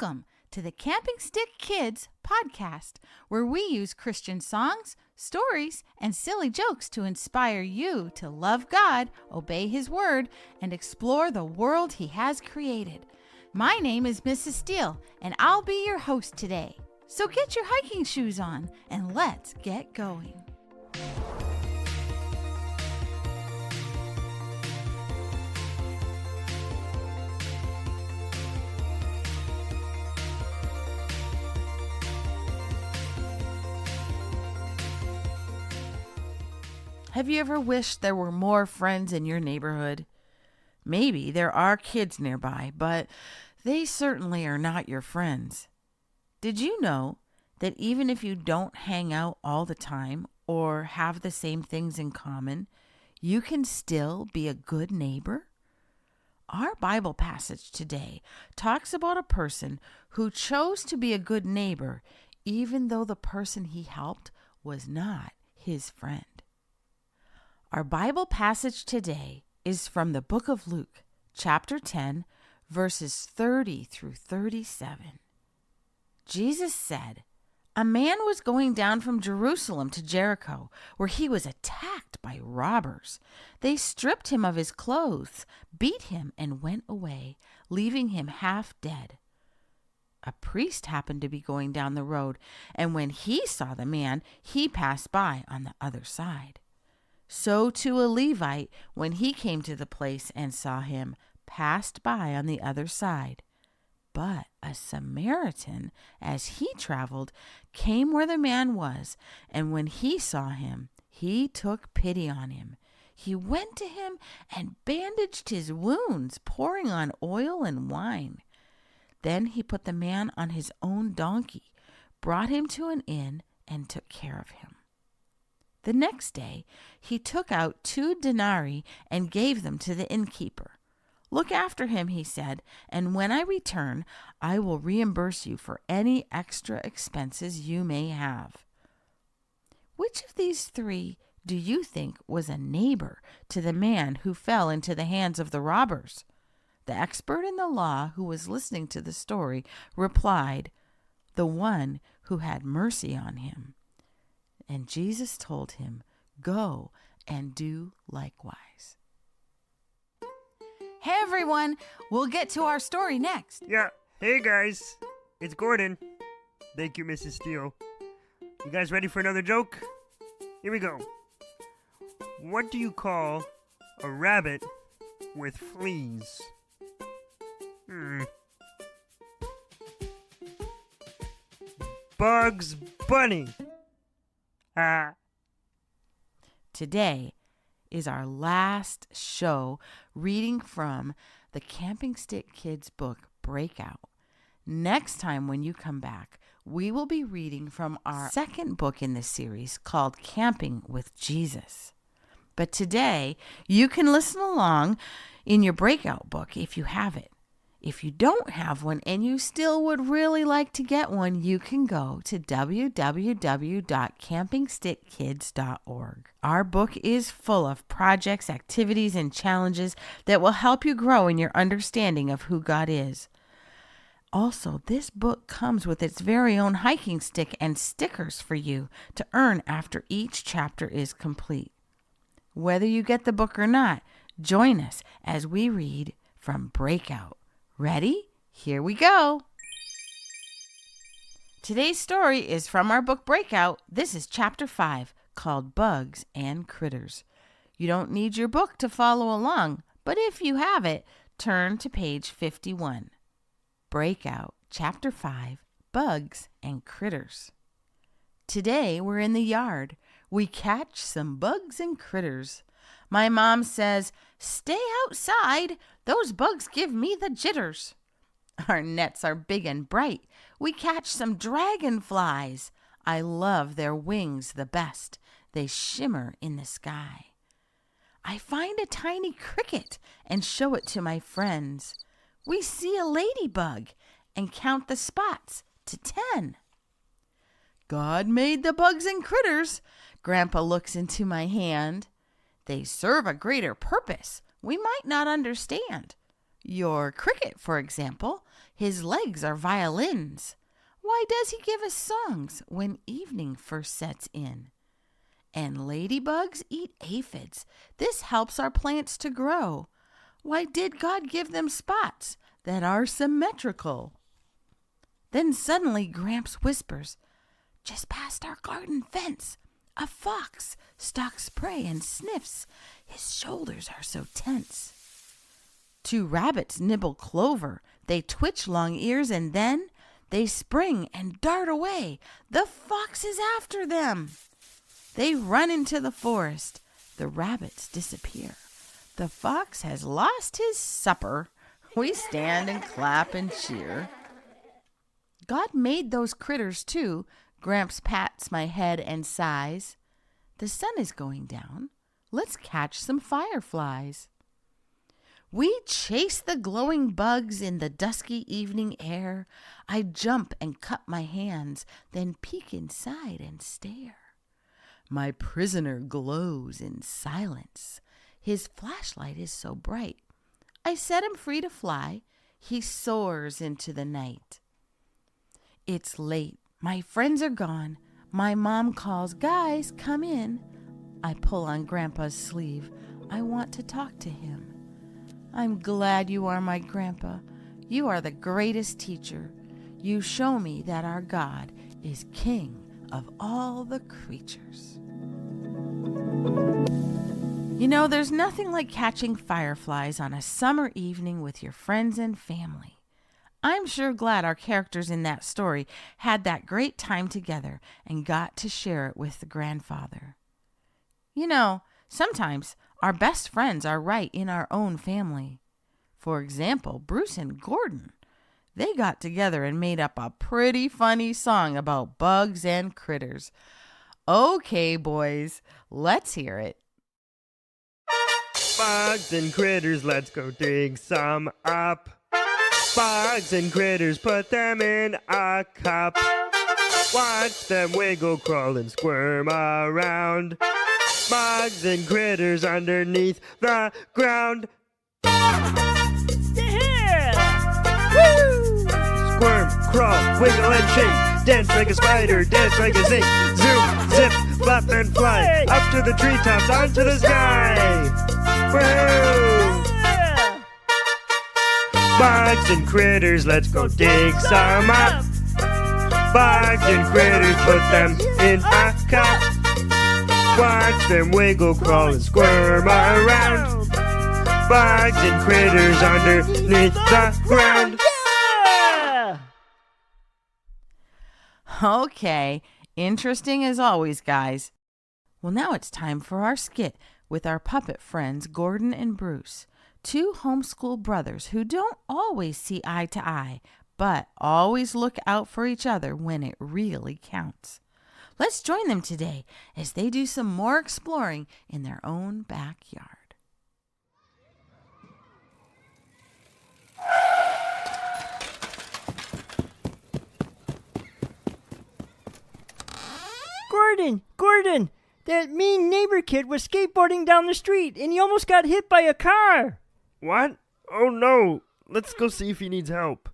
Welcome to the Camping Stick Kids podcast, where we use Christian songs, stories, and silly jokes to inspire you to love God, obey His Word, and explore the world He has created. My name is Mrs. Steele, and I'll be your host today. So get your hiking shoes on, and let's get going. Have you ever wished there were more friends in your neighborhood? Maybe there are kids nearby, but they certainly are not your friends. Did you know that even if you don't hang out all the time or have the same things in common, you can still be a good neighbor? Our Bible passage today talks about a person who chose to be a good neighbor even though the person he helped was not his friend. Our Bible passage today is from the book of Luke, chapter 10, verses 30 through 37. Jesus said, "A man was going down from Jerusalem to Jericho, where he was attacked by robbers. They stripped him of his clothes, beat him, and went away, leaving him half dead. A priest happened to be going down the road, and when he saw the man, he passed by on the other side. So too a Levite, when he came to the place and saw him, passed by on the other side. But a Samaritan, as he traveled, came where the man was, and when he saw him, he took pity on him. He went to him and bandaged his wounds, pouring on oil and wine. Then he put the man on his own donkey, brought him to an inn, and took care of him. The next day, he took out 2 denarii and gave them to the innkeeper. 'Look after him,' he said, 'and when I return, I will reimburse you for any extra expenses you may have.' Which of these 3 do you think was a neighbor to the man who fell into the hands of the robbers?" The expert in the law who was listening to the story replied, "The one who had mercy on him." And Jesus told him, "Go and do likewise." Hey everyone, we'll get to our story next. Yeah, hey guys, it's Gordon. Thank you, Mrs. Steele. You guys ready for another joke? Here we go. What do you call a rabbit with fleas? Bugs Bunny. Today is our last show reading from the Camping Stick Kids book, Breakout. Next time when you come back, we will be reading from our second book in this series called Camping with Jesus. But today, you can listen along in your Breakout book if you have it. If you don't have one and you still would really like to get one, you can go to www.campingstickkids.org. Our book is full of projects, activities, and challenges that will help you grow in your understanding of who God is. Also, this book comes with its very own hiking stick and stickers for you to earn after each chapter is complete. Whether you get the book or not, join us as we read from Breakout. Ready? Here we go. Today's story is from our book Breakout. This is chapter 5, called Bugs and Critters. You don't need your book to follow along, but if you have it, turn to page 51. Breakout, chapter 5, Bugs and Critters. Today we're in the yard. We catch some bugs and critters. My mom says, "Stay outside. Those bugs give me the jitters." Our nets are big and bright. We catch some dragonflies. I love their wings the best. They shimmer in the sky. I find a tiny cricket and show it to my friends. We see a ladybug and count the spots to 10. God made the bugs and critters. Grandpa looks into my hand. They serve a greater purpose we might not understand. Your cricket, for example, His legs are violins. Why does he give us songs when evening first sets in? And ladybugs eat aphids. This helps our plants to grow. Why did God give them spots that are symmetrical? Then suddenly Gramps whispers, just past our garden fence, a fox stalks prey and sniffs. His shoulders are so tense. 2 rabbits nibble clover. They twitch long ears and then they spring and dart away. The fox is after them. They run into the forest. The rabbits disappear. The fox has lost his supper. We stand and clap and cheer. God made those critters too. Gramps pats my head and sighs. The sun is going down. Let's catch some fireflies. We chase the glowing bugs in the dusky evening air. I jump and cut my hands, then peek inside and stare. My prisoner glows in silence. His flashlight is so bright. I set him free to fly. He soars into the night. It's late. My friends are gone. My mom calls, guys, come in. I pull on Grandpa's sleeve. I want to talk to him. I'm glad you are my grandpa. You are the greatest teacher. You show me that our God is king of all the creatures. You know, there's nothing like catching fireflies on a summer evening with your friends and family. I'm sure glad our characters in that story had that great time together and got to share it with the grandfather. You know, sometimes our best friends are right in our own family. For example, Bruce and Gordon. They got together and made up a pretty funny song about bugs and critters. Okay, boys, let's hear it. Bugs and critters, let's go dig some up. Bugs and critters, put them in a cup. Watch them wiggle, crawl, and squirm around. Bugs and critters underneath the ground. Yeah! Woo! Squirm, crawl, wiggle, and shake. Dance like a spider, dance like a snake. Zoom, zip, flap, and fly. Up to the treetops, onto the sky. Woo! Yeah! Bugs and critters, let's go dig some up. Bugs and critters, put them in a cup. Watch them wiggle, crawl, and squirm around. Bugs and critters underneath the ground. Yeah! Okay, interesting as always, guys. Well, now it's time for our skit with our puppet friends Gordon and Bruce, 2 homeschool brothers who don't always see eye to eye, but always look out for each other when it really counts. Let's join them today as they do some more exploring in their own backyard. Gordon, that mean neighbor kid was skateboarding down the street and he almost got hit by a car. What? Oh no! Let's go see if he needs help.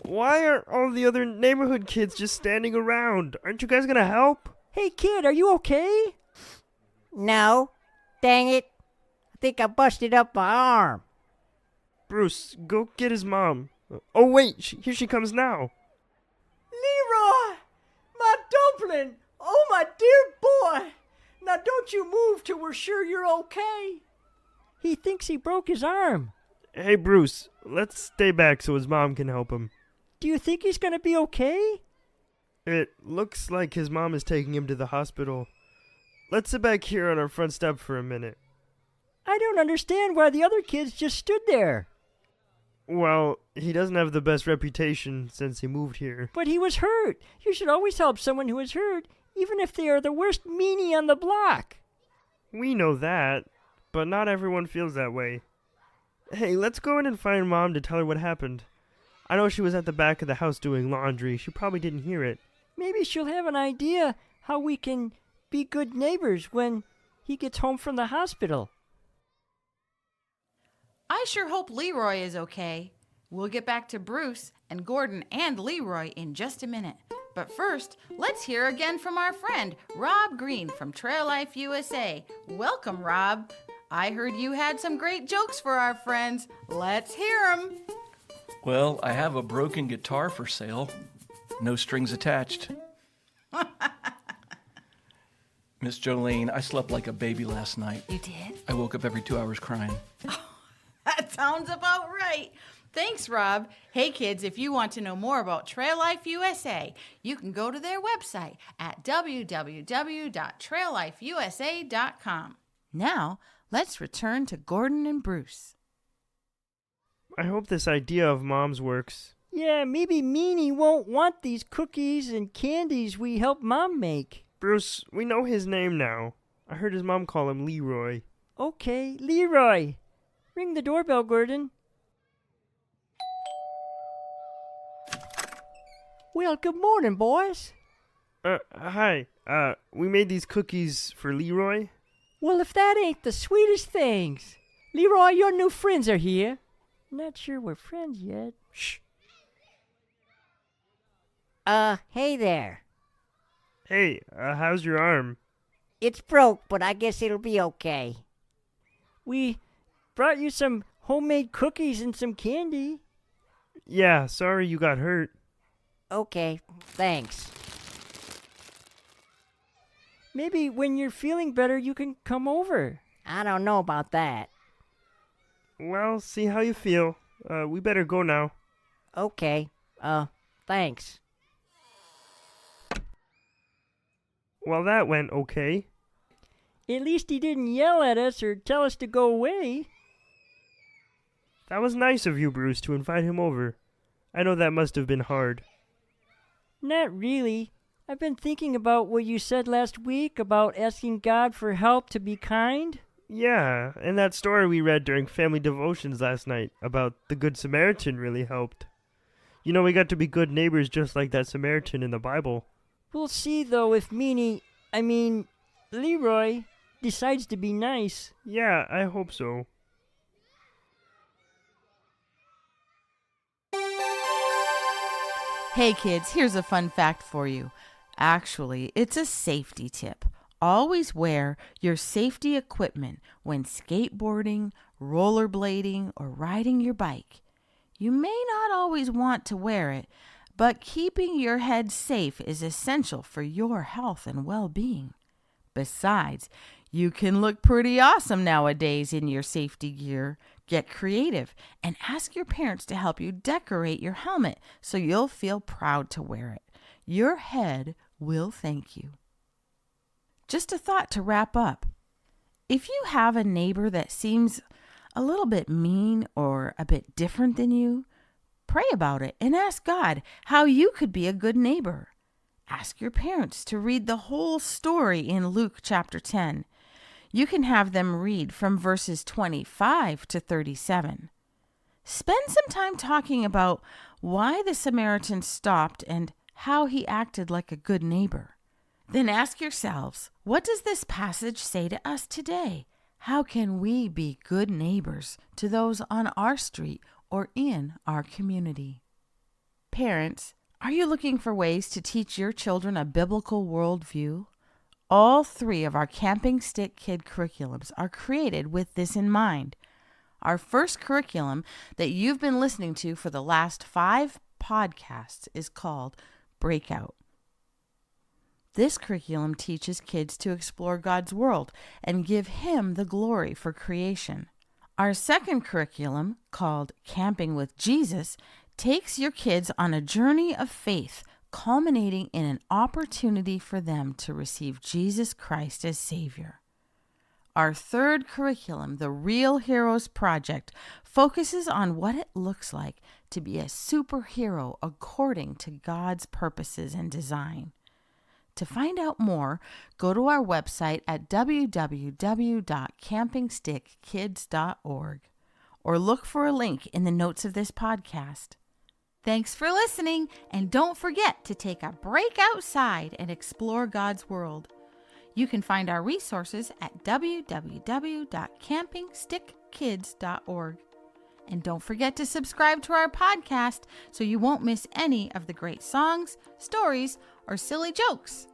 Why are all the other neighborhood kids just standing around? Aren't you guys gonna help? Hey kid, are you okay? No. Dang it. I think I busted up my arm. Bruce, go get his mom. Oh wait, here she comes now. Leroy! My dumpling! Oh, my dear boy! Now don't you move till we're sure you're okay. He thinks he broke his arm. Hey Bruce, let's stay back so his mom can help him. Do you think he's gonna be okay? It looks like his mom is taking him to the hospital. Let's sit back here on our front step for a minute. I don't understand why the other kids just stood there. Well, he doesn't have the best reputation since he moved here. But he was hurt. You should always help someone who is hurt, even if they are the worst meanie on the block. We know that, but not everyone feels that way. Hey, let's go in and find Mom to tell her what happened. I know she was at the back of the house doing laundry. She probably didn't hear it. Maybe she'll have an idea how we can be good neighbors when he gets home from the hospital. I sure hope Leroy is okay. We'll get back to Bruce and Gordon and Leroy in just a minute. But first, let's hear again from our friend, Rob Green from Trail Life USA. Welcome, Rob. I heard you had some great jokes for our friends. Let's hear them. Well, I have a broken guitar for sale. No strings attached. Miss Jolene, I slept like a baby last night. You did? I woke up every 2 hours crying. That sounds about right. Thanks, Rob. Hey, kids, if you want to know more about Trail Life USA, you can go to their website at www.traillifeusa.com. Now, let's return to Gordon and Bruce. I hope this idea of Mom's works. Yeah, maybe Meanie won't want these cookies and candies we helped Mom make. Bruce, we know his name now. I heard his mom call him Leroy. Okay, Leroy. Ring the doorbell, Gordon. Well, good morning, boys. Hi. We made these cookies for Leroy. Well, if that ain't the sweetest things. Leroy, your new friends are here. Not sure we're friends yet. Shh. Hey there. Hey, how's your arm? It's broke, but I guess it'll be okay. We brought you some homemade cookies and some candy. Yeah, sorry you got hurt. Okay, thanks. Maybe when you're feeling better, you can come over. I don't know about that. Well, see how you feel. We better go now. Okay, thanks. Well, that went okay. At least he didn't yell at us or tell us to go away. That was nice of you, Bruce, to invite him over. I know that must have been hard. Not really. I've been thinking about what you said last week about asking God for help to be kind. Yeah, and that story we read during family devotions last night about the Good Samaritan really helped. You know, we got to be good neighbors just like that Samaritan in the Bible. We'll see, though, if Leroy decides to be nice. Yeah, I hope so. Hey, kids, here's a fun fact for you. Actually, it's a safety tip. Always wear your safety equipment when skateboarding, rollerblading, or riding your bike. You may not always want to wear it, but keeping your head safe is essential for your health and well-being. Besides, you can look pretty awesome nowadays in your safety gear. Get creative and ask your parents to help you decorate your helmet so you'll feel proud to wear it. Your head will thank you. Just a thought to wrap up. If you have a neighbor that seems a little bit mean or a bit different than you, pray about it and ask God how you could be a good neighbor. Ask your parents to read the whole story in Luke chapter 10. You can have them read from verses 25 to 37. Spend some time talking about why the Samaritan stopped and how he acted like a good neighbor. Then ask yourselves, what does this passage say to us today? How can we be good neighbors to those on our street or in our community? Parents, are you looking for ways to teach your children a biblical worldview? All 3 of our Camping Stick Kid curriculums are created with this in mind. Our first curriculum that you've been listening to for the last 5 podcasts is called Breakout. This curriculum teaches kids to explore God's world and give Him the glory for creation. Our second curriculum, called Camping with Jesus, takes your kids on a journey of faith, culminating in an opportunity for them to receive Jesus Christ as Savior. Our third curriculum, the Real Heroes Project, focuses on what it looks like to be a superhero according to God's purposes and design. To find out more, go to our website at www.campingstickkids.org or look for a link in the notes of this podcast. Thanks for listening, and don't forget to take a break outside and explore God's world. You can find our resources at www.campingstickkids.org. And don't forget to subscribe to our podcast so you won't miss any of the great songs, stories, or silly jokes.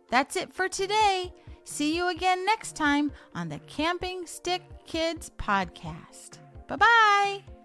That's it for today. See you again next time on the Camping Stick Kids podcast. Bye-bye.